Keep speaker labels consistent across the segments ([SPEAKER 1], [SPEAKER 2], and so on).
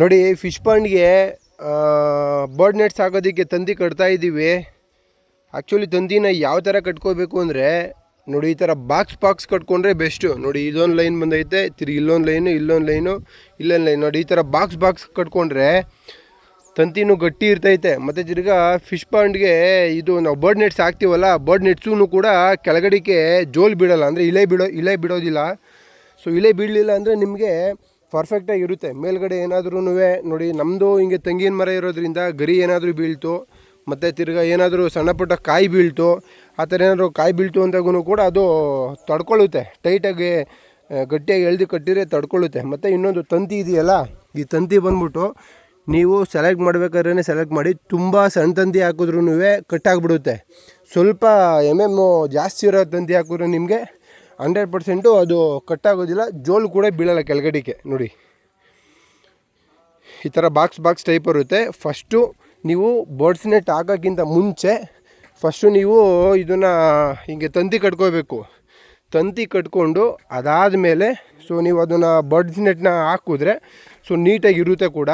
[SPEAKER 1] ನೋಡಿ fish ಪಾಂಡ್ಗೆ bird nets ಹಾಕೋದಕ್ಕೆ ತಂತಿ ಕಟ್ತಾ ಇದ್ದೀವಿ. ಆ್ಯಕ್ಚುಲಿ ತಂತಿನ ಯಾವ ಥರ ಕಟ್ಕೋಬೇಕು ಅಂದರೆ ನೋಡಿ, ಈ ಥರ ಬಾಕ್ಸ್ ಕಟ್ಕೊಂಡ್ರೆ ಬೆಸ್ಟು. ನೋಡಿ, ಇದೊಂದು ಲೈನ್ ಬಂದೈತೆ, ತಿರುಗಿ ಇಲ್ಲೊಂದು ಲೈನು, ಇಲ್ಲೊಂದು ಲೈನ್. ನೋಡಿ, ಈ ಥರ ಬಾಕ್ಸ್ ಕಟ್ಕೊಂಡ್ರೆ ತಂತಿನೂ ಗಟ್ಟಿ ಇರ್ತೈತೆ. ಮತ್ತು ತಿರ್ಗಾ ಫಿಶ್ ಪಾಂಡ್ಗೆ ಇದು ನಾವು ಬರ್ಡ್ ನೆಟ್ಸ್ ಹಾಕ್ತೀವಲ್ಲ, ಬರ್ಡ್ ನೆಟ್ಸೂ ಕೂಡ ಕೆಳಗಡೆಗೆ ಜೋಲ್ ಬಿಡೋಲ್ಲ, ಅಂದರೆ ಇಲೆ ಬಿಡೋದಿಲ್ಲ. ಸೊ ಇಲೆ ಬೀಳಲಿಲ್ಲ ಅಂದರೆ ನಿಮಗೆ ಪರ್ಫೆಕ್ಟಾಗಿ ಇರುತ್ತೆ. ಮೇಲ್ಗಡೆ ಏನಾದ್ರೂ ನೋಡಿ, ನಮ್ಮದು ಹಿಂಗೆ ತೆಂಗಿನ ಮರ ಇರೋದ್ರಿಂದ ಗರಿ ಏನಾದರೂ ಬೀಳ್ತು, ಮತ್ತು ತಿರ್ಗಾ ಏನಾದರೂ ಸಣ್ಣ ಪುಟ್ಟ ಕಾಯಿ ಬೀಳ್ತು, ಆ ಥರ ಏನಾದರೂ ಕಾಯಿ ಬೀಳ್ತು ಅಂತಾಗೂ ಕೂಡ ಅದು ತಡ್ಕೊಳ್ಳುತ್ತೆ. ಟೈಟಾಗಿ ಗಟ್ಟಿಯಾಗಿ ಎಳ್ದು ಕಟ್ಟಿದ್ರೆ ತಡ್ಕೊಳ್ಳುತ್ತೆ. ಮತ್ತು ಇನ್ನೊಂದು ತಂತಿ ಇದೆಯಲ್ಲ, ಈ ತಂತಿ ಬಂದ್ಬಿಟ್ಟು ನೀವು ಸೆಲೆಕ್ಟ್ ಮಾಡಬೇಕಾದ್ರೆ ಸೆಲೆಕ್ಟ್ ಮಾಡಿ. ತುಂಬ ಸಣ್ಣ ತಂತಿ ಹಾಕಿದ್ರೂ ಕಟ್ಟಾಗ್ಬಿಡುತ್ತೆ. ಸ್ವಲ್ಪ ಜಾಸ್ತಿ ಇರೋ ತಂತಿ ಹಾಕಿದ್ರೆ ನಿಮಗೆ 100% ಅದು ಕಟ್ಟಾಗೋದಿಲ್ಲ, ಜೋಲು ಕೂಡ ಬೀಳಲ್ಲ ಕೆಳಗಡೆಗೆ. ನೋಡಿ, ಈ ಥರ ಬಾಕ್ಸ್ ಟೈಪ್ ಇರುತ್ತೆ. ಫಸ್ಟು ನೀವು ಬರ್ಡ್ಸ್ ನೆಟ್ ಹಾಕೋಕ್ಕಿಂತ ಮುಂಚೆ ನೀವು ಇದನ್ನು ಹಿಂಗೆ ತಂತಿ ಕಟ್ಕೋಬೇಕು. ತಂತಿ ಕಟ್ಕೊಂಡು ಅದಾದಮೇಲೆ ನೀವು ಅದನ್ನು ಬರ್ಡ್ಸ್ ನೆಟ್ನ ಹಾಕಿದ್ರೆ ನೀಟಾಗಿರುತ್ತೆ ಕೂಡ.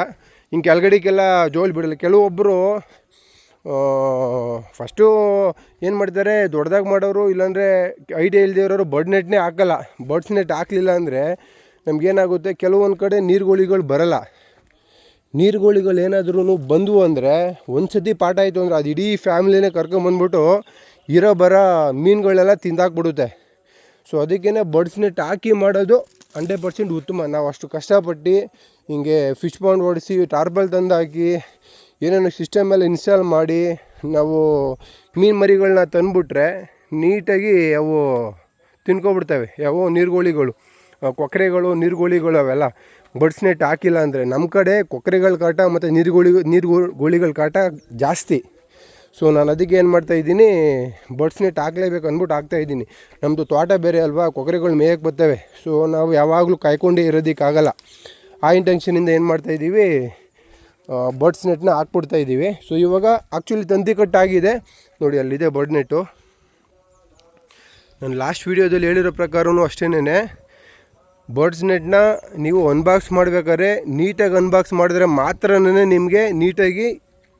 [SPEAKER 1] ಹಿಂಗೆ ಕೆಳಗಡೆಗೆಲ್ಲ ಜೋಲು ಬಿಡಲ್ಲ. ಕೆಲವೊಬ್ಬರು ಫಸ್ಟು ಏನು ಮಾಡ್ತಾರೆ, ದೊಡ್ಡದಾಗಿ ಮಾಡೋರು, ಇಲ್ಲಾಂದರೆ ಐಡಿಯಾ ಇಲ್ಲದೆ ಇರೋರು ಬರ್ಡ್ ನೆಟ್ನೇ ಹಾಕಲ್ಲ. ಬರ್ಡ್ಸ್ ನೆಟ್ ಹಾಕಲಿಲ್ಲ ಅಂದರೆ ನಮಗೇನಾಗುತ್ತೆ, ಕೆಲವೊಂದು ಕಡೆ ನೀರುಗಳಿಗಳು ಬರಲ್ಲ. ನೀರುಗಳಿಗಳು ಏನಾದ್ರೂ ಬಂದವು ಅಂದರೆ ಒಂದು ಸತಿ ಪಾಠ ಆಯಿತು ಅಂದರೆ ಅದು ಇಡೀ ಫ್ಯಾಮಿಲಿನೇ ಕರ್ಕೊಂಬಂದ್ಬಿಟ್ಟು ಬರೋ ಮೀನುಗಳೆಲ್ಲ ತಿಂದಾಕ್ಬಿಡುತ್ತೆ. ಸೊ ಅದಕ್ಕೇ ಬರ್ಡ್ಸ್ ನೆಟ್ ಹಾಕಿ ಮಾಡೋದು 100% ಉತ್ತಮ. ನಾವು ಅಷ್ಟು ಕಷ್ಟಪಟ್ಟು ಹಿಂಗೆ ಫಿಶ್ ಪಾಂಡ್ ಓಡಿಸಿ ಟಾರ್ಪಲ್ ತಂದು ಹಾಕಿ ಏನೇನೋ ಸಿಸ್ಟಮೆಲ್ಲ ಇನ್ಸ್ಟಾಲ್ ಮಾಡಿ ನಾವು ಮೀನು ಮರಿಗಳನ್ನ ತಂದುಬಿಟ್ರೆ ನೀಟಾಗಿ ಅವು ತಿನ್ಕೊಬಿಡ್ತವೆ. ಯಾವ ನೀರುಗೋಳಿಗಳು, ಕೊಕ್ಕರೆಗಳು, ನೀರುಗೋಳಿಗಳು ಅವೆಲ್ಲ. ಬರ್ಡ್ಸ್ ನೆಟ್ ಹಾಕಿಲ್ಲ ಅಂದರೆ ನಮ್ಮ ಕಡೆ ಕೊಕ್ಕರೆಗಳ ಕಾಟ ಮತ್ತು ನೀರುಗೋಳಿಗಳ ಕಾಟ ಜಾಸ್ತಿ. ಸೊ ನಾನು ಅದಕ್ಕೆ ಏನು ಮಾಡ್ತಾಯಿದ್ದೀನಿ, ಬರ್ಡ್ಸ್ ನೆಟ್ ಹಾಕಲೇಬೇಕು ಅಂದ್ಬಿಟ್ಟು ಹಾಕ್ತಾಯಿದ್ದೀನಿ. ನಮ್ಮದು ತೋಟ ಬೇರೆ ಅಲ್ವಾ, ಕೊಕ್ಕರೆಗಳು ಮೇಯಕ್ಕೆ ಬರ್ತವೆ. ಸೊ ನಾವು ಯಾವಾಗಲೂ ಕಾಯ್ಕೊಂಡೇ ಇರೋದಕ್ಕಾಗಲ್ಲ. ಆ ಇಂಟೆನ್ಷನಿಂದ ಏನು ಮಾಡ್ತಾಯಿದ್ದೀವಿ, ಬರ್ಡ್ಸ್ ನೆಟ್ನ ಹಾಕ್ಬಿಡ್ತಾಯಿದ್ದೀವಿ. ಸೊ ಇವಾಗ ಆ್ಯಕ್ಚುಲಿ ತಂತಿ ಕಟ್ಟಾಗಿದೆ ನೋಡಿ, ಅಲ್ಲಿದೆ ಬರ್ಡ್ ನೆಟ್ಟು. ನಾನು ಲಾಸ್ಟ್ ವೀಡಿಯೋದಲ್ಲಿ ಹೇಳಿರೋ ಪ್ರಕಾರವೂ ಅಷ್ಟೇನೆ, ಬರ್ಡ್ಸ್ ನೆಟ್ನ ನೀವು ಅನ್ಬಾಕ್ಸ್ ಮಾಡಬೇಕಾದ್ರೆ ನೀಟಾಗಿ ಅನ್ಬಾಕ್ಸ್ ಮಾಡಿದ್ರೆ ಮಾತ್ರನೇ ನಿಮಗೆ ನೀಟಾಗಿ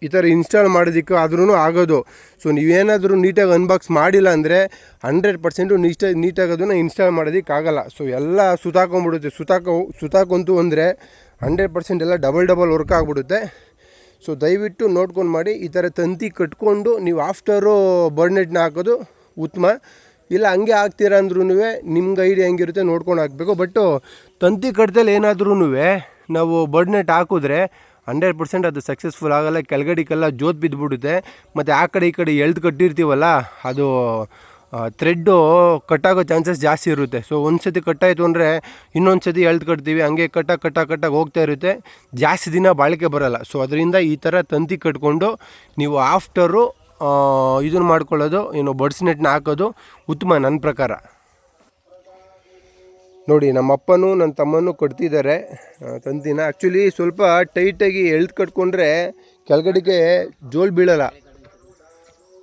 [SPEAKER 1] ಈ ಥರ ಇನ್ಸ್ಟಾಲ್ ಮಾಡೋದಕ್ಕೆ ಆದ್ರೂ ಆಗೋದು. ಸೊ ನೀವೇನಾದರೂ ನೀಟಾಗಿ ಅನ್ಬಾಕ್ಸ್ ಮಾಡಿಲ್ಲ ಅಂದರೆ 100% ನೀಟಾಗಿ ಅದನ್ನು ಇನ್ಸ್ಟಾಲ್ ಮಾಡೋದಕ್ಕಾಗಲ್ಲ. ಸೊ ಎಲ್ಲ ಸುತ್ತಾಕೊಂಬಿಡುತ್ತೆ. ಸುತ್ತಾಕೊಂತು ಅಂದರೆ 100% ಎಲ್ಲ ಡಬಲ್ ವರ್ಕ್ ಆಗಿಬಿಡುತ್ತೆ. ಸೊ ದಯವಿಟ್ಟು ನೋಡ್ಕೊಂಡು ಮಾಡಿ. ಈ ಥರ ತಂತಿ ಕಟ್ಕೊಂಡು ನೀವು ಆಫ್ಟರು ಬರ್ಡ್ ನೆಟ್ನ ಹಾಕೋದು ಉತ್ತಮ. ಇಲ್ಲ ಹಂಗೆ ಹಾಕ್ತೀರಾ ಅಂದ್ರೂ ನಿಮ್ಗೆ ಐಡಿಯಾ ಹೆಂಗಿರುತ್ತೆ ನೋಡ್ಕೊಂಡು ಹಾಕಬೇಕು. ಬಟ್ಟು ತಂತಿ ಕಟ್ದಲ್ಲಿ ಏನಾದ್ರೂ ನಾವು ಬರ್ಡ್ ನೆಟ್ ಹಾಕಿದ್ರೆ 100% ಅದು ಸಕ್ಸಸ್ಫುಲ್ ಆಗೋಲ್ಲ. ಕೆಳಗಡೆಗೆಲ್ಲ ಜೋತ್ ಬಿದ್ದುಬಿಡುತ್ತೆ. ಮತ್ತು ಆ ಕಡೆ ಈ ಕಡೆ ಎಳ್ದು ಕಟ್ಟಿರ್ತೀವಲ್ಲ, ಅದು ಥ್ರೆಡ್ಡು ಕಟ್ಟಾಗೋ ಚಾನ್ಸಸ್ ಜಾಸ್ತಿ ಇರುತ್ತೆ. ಸೊ ಒಂದು ಸತಿ ಕಟ್ಟಾಯಿತು ಅಂದರೆ ಇನ್ನೊಂದು ಸತಿ ಎಳ್ದು ಕಟ್ತೀವಿ, ಹಂಗೆ ಕಟ್ಟಾಗಿ ಹೋಗ್ತಾ ಇರುತ್ತೆ. ಜಾಸ್ತಿ ದಿನ ಬಾಳಿಕೆ ಬರೋಲ್ಲ. ಸೊ ಅದರಿಂದ ಈ ಥರ ತಂತಿ ಕಟ್ಕೊಂಡು ನೀವು ಆಫ್ಟರು ಇದನ್ನು ಮಾಡ್ಕೊಳ್ಳೋದು, ಏನು ಬರ್ಡ್ಸ್ ನೆಟ್ನ ಹಾಕೋದು ಉತ್ತಮ ನನ್ನ ಪ್ರಕಾರ. ನೋಡಿ, ನಮ್ಮ ಅಪ್ಪನೂ ನನ್ನ ತಮ್ಮನೂ ಕಟ್ತಿದ್ದಾರೆ ತಂತಿನ. ಆ್ಯಕ್ಚುಲಿ ಸ್ವಲ್ಪ ಟೈಟಾಗಿ ಎಳ್ದು ಕಟ್ಕೊಂಡ್ರೆ ಕೆಳಗಡೆಗೆ ಜೋಲು ಬೀಳಲ್ಲ.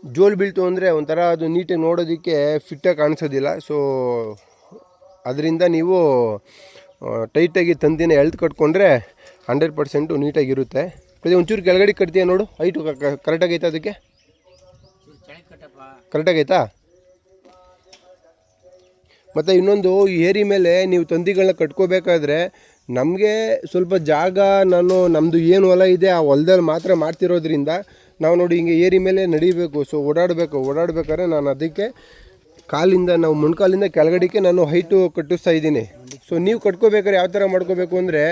[SPEAKER 1] ಜೋಲು ಬೀಳ್ತು ಅಂದರೆ ಒಂಥರ ಅದು ನೀಟಾಗಿ ನೋಡೋದಕ್ಕೆ ಫಿಟ್ಟಾಗಿ ಕಾಣಿಸೋದಿಲ್ಲ. ಸೊ ಅದರಿಂದ ನೀವು ಟೈಟಾಗಿ ತಂತಿನ ಎಳ್ದು ಕಟ್ಕೊಂಡ್ರೆ 100% ನೀಟಾಗಿರುತ್ತೆ. ಅದೇ ಒಂಚೂರು ಕೆಳಗಡೆ ಕಟ್ತೀಯ ನೋಡು, ಹೈಟು ಕರೆಕ್ಟಾಗೈತೆ, ಅದಕ್ಕೆ ಕರೆಕ್ಟಾಗೈತಾ? ಮತ್ತು ಇನ್ನೊಂದು, ಏರಿ ಮೇಲೆ ನೀವು ತಂತಿಗಳನ್ನ ಕಟ್ಕೋಬೇಕಾದ್ರೆ ನಮಗೆ ಸ್ವಲ್ಪ ಜಾಗ, ನಮ್ಮದು ಏನು ಹೊಲ ಇದೆ ಆ ಹೊಲದಲ್ಲಿ ಮಾತ್ರ ಮಾಡ್ತಿರೋದ್ರಿಂದ ನಾವು ನೋಡಿ ಹಿಂಗೆ ಏರಿ ಮೇಲೆ ನಡಿಬೇಕು. ಸೊ ಓಡಾಡಬೇಕಾದ್ರೆ ನಾನು ಅದಕ್ಕೆ ನಾವು ಮೊಣಕಾಲಿಂದ ಕೆಳಗಡೆಗೆ ನಾನು ಹೈಟು ಕಟ್ಟಿಸ್ತಾ ಇದ್ದೀನಿ. ಸೊ ನೀವು ಕಟ್ಕೋಬೇಕಾದ್ರೆ ಯಾವ ಥರ ಮಾಡ್ಕೋಬೇಕು ಅಂದರೆ,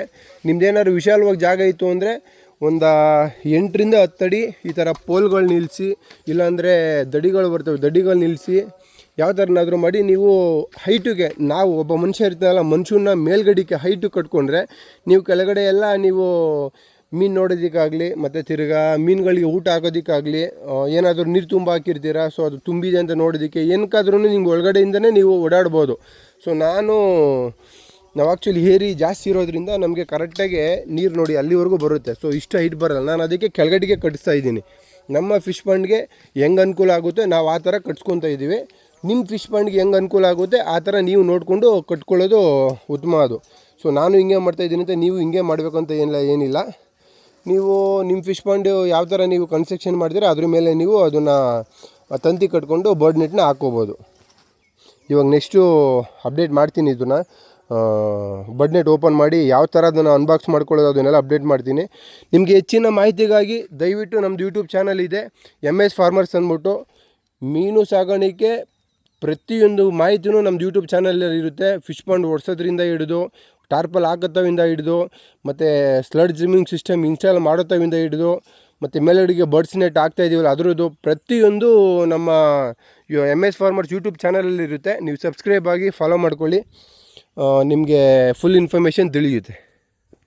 [SPEAKER 1] ನಿಮ್ದೇನಾದ್ರು ವಿಶಾಲವಾಗಿ ಜಾಗ ಇತ್ತು ಅಂದರೆ ಒಂದು 8 ರಿಂದ 10 ಅಡಿ ಈ ಥರ ಪೋಲ್ಗಳು ನಿಲ್ಲಿಸಿ, ಇಲ್ಲಾಂದರೆ ದಡಿಗಳು ನಿಲ್ಲಿಸಿ, ಯಾವ ಥರನಾದರೂ ಮಾಡಿ ನೀವು ಹೈಟಿಗೆ, ನಾವು ಒಬ್ಬ ಮನುಷ್ಯ ಇರ್ತಾನಲ್ಲ, ಮನುಷ್ಯನ ಮೇಲ್ಗಡೆಗೆ ಹೈಟು ಕಟ್ಕೊಂಡ್ರೆ ನೀವು ಕೆಳಗಡೆ ಎಲ್ಲ ನೀವು ಮೀನು ನೋಡೋದಕ್ಕಾಗಲಿ, ಮತ್ತು ತಿರ್ಗಾ ಮೀನುಗಳಿಗೆ ಊಟ ಹಾಕೋದಕ್ಕಾಗಲಿ, ಏನಾದರೂ ನೀರು ತುಂಬ ಹಾಕಿರ್ತೀರ, ಸೊ ಅದು ತುಂಬಿದೆ ಅಂತ ನೋಡೋದಕ್ಕೆ ಏನಕ್ಕಾದ್ರೂ ನಿಮ್ಗೆ ಒಳಗಡೆಯಿಂದನೇ ನೀವು ಓಡಾಡ್ಬೋದು. ಸೊ ನಾವು ಆ್ಯಕ್ಚುಲಿ ಏರಿ ಜಾಸ್ತಿ ಇರೋದ್ರಿಂದ ನಮಗೆ ಕರೆಕ್ಟಾಗಿ ನೀರು ನೋಡಿ ಅಲ್ಲಿವರೆಗೂ ಬರುತ್ತೆ. ಸೊ ಇಷ್ಟು ಹೈಟ್ ಬರೋಲ್ಲ. ನಾನು ಅದಕ್ಕೆ ಕೆಳಗಡೆಗೆ ಕಟ್ಟಿಸ್ತಾ ಇದ್ದೀನಿ. ನಮ್ಮ ಫಿಶ್ ಪಾಂಡ್ಗೆ ಹೆಂಗೆ ಅನುಕೂಲ ಆಗುತ್ತೆ ನಾವು ಆ ಥರ ಕಟ್ಸ್ಕೊತಾ ಇದ್ದೀವಿ. ನಿಮ್ಮ ಫಿಶ್ ಪಾಂಡ್ಗೆ ಹೆಂಗೆ ಅನುಕೂಲ ಆಗುತ್ತೆ ಆ ಥರ ನೀವು ನೋಡಿಕೊಂಡು ಕಟ್ಕೊಳ್ಳೋದು ಉತ್ತಮ ಅದು. ಸೊ ನಾನು ಹಿಂಗೆ ಮಾಡ್ತಾಯಿದ್ದೀನಿ ಅಂತ ನೀವು ಹಿಂಗೆ ಮಾಡಬೇಕು ಅಂತ ಏನಿಲ್ಲ. ನೀವು ನಿಮ್ಮ ಫಿಶ್ ಪಾಂಡ್ ಯಾವ ಥರ ನೀವು ಕನ್ಸ್ಟ್ರಕ್ಷನ್ ಮಾಡಿದ್ರೆ ಅದ್ರ ಮೇಲೆ ನೀವು ಅದನ್ನು ತಂತಿ ಕಟ್ಕೊಂಡು ಬರ್ಡ್ ನೆಟ್ನ ಹಾಕ್ಕೋಬೋದು. ಇವಾಗ ನೆಕ್ಸ್ಟು ಅಪ್ಡೇಟ್ ಮಾಡ್ತೀನಿ ಇದನ್ನು, ಬರ್ಡ್ ನೆಟ್ ಓಪನ್ ಮಾಡಿ ಯಾವ ಥರ ಅದನ್ನು ಅನ್ಬಾಕ್ಸ್ ಮಾಡ್ಕೊಳ್ಳೋದು ಅದನ್ನೆಲ್ಲ ಅಪ್ಡೇಟ್ ಮಾಡ್ತೀನಿ. ನಿಮಗೆ ಹೆಚ್ಚಿನ ಮಾಹಿತಿಗಾಗಿ ದಯವಿಟ್ಟು ನಮ್ಮದು ಯೂಟ್ಯೂಬ್ ಚಾನಲ್ ಇದೆ MS ಫಾರ್ಮರ್ಸ್ ಅಂದ್ಬಿಟ್ಟು. ಮೀನು ಸಾಗಾಣಿಕೆ ಪ್ರತಿಯೊಂದು ಮಾಹಿತಿನೂ ನಮ್ಮದು ಯೂಟ್ಯೂಬ್ ಚಾನಲಲ್ಲಿ ಇರುತ್ತೆ. ಫಿಶ್ ಪಾಂಡ್ ಒಡ್ಸೋದ್ರಿಂದ ಹಿಡಿದು ಟಾರ್ಪಲ್ ಹಾಕೋತವಿಂದ ಹಿಡಿದು ಮತ್ತು ಸ್ಲಡ್ ಜಿಮ್ಮಿಂಗ್ ಸಿಸ್ಟಮ್ ಇನ್ಸ್ಟಾಲ್ ಮಾಡೋತವಿಂದ ಹಿಡಿದು ಮತ್ತು ಮೇಲಡಿಗೆ ಬರ್ಡ್ಸ್ ನೆಟ್ ಹಾಕ್ತಾಯಿದ್ದೀವಲ್ಲ ಅದರದ್ದು ಪ್ರತಿಯೊಂದು ನಮ್ಮ MS ಫಾರ್ಮರ್ಸ್ ಯೂಟ್ಯೂಬ್ ಚಾನಲಲ್ಲಿ ಇರುತ್ತೆ. ನೀವು ಸಬ್ಸ್ಕ್ರೈಬ್ ಆಗಿ ಫಾಲೋ ಮಾಡ್ಕೊಳ್ಳಿ, ನಿಮಗೆ ಫುಲ್ ಇನ್ಫಾರ್ಮೇಷನ್ ತಿಳಿಯುತ್ತೆ.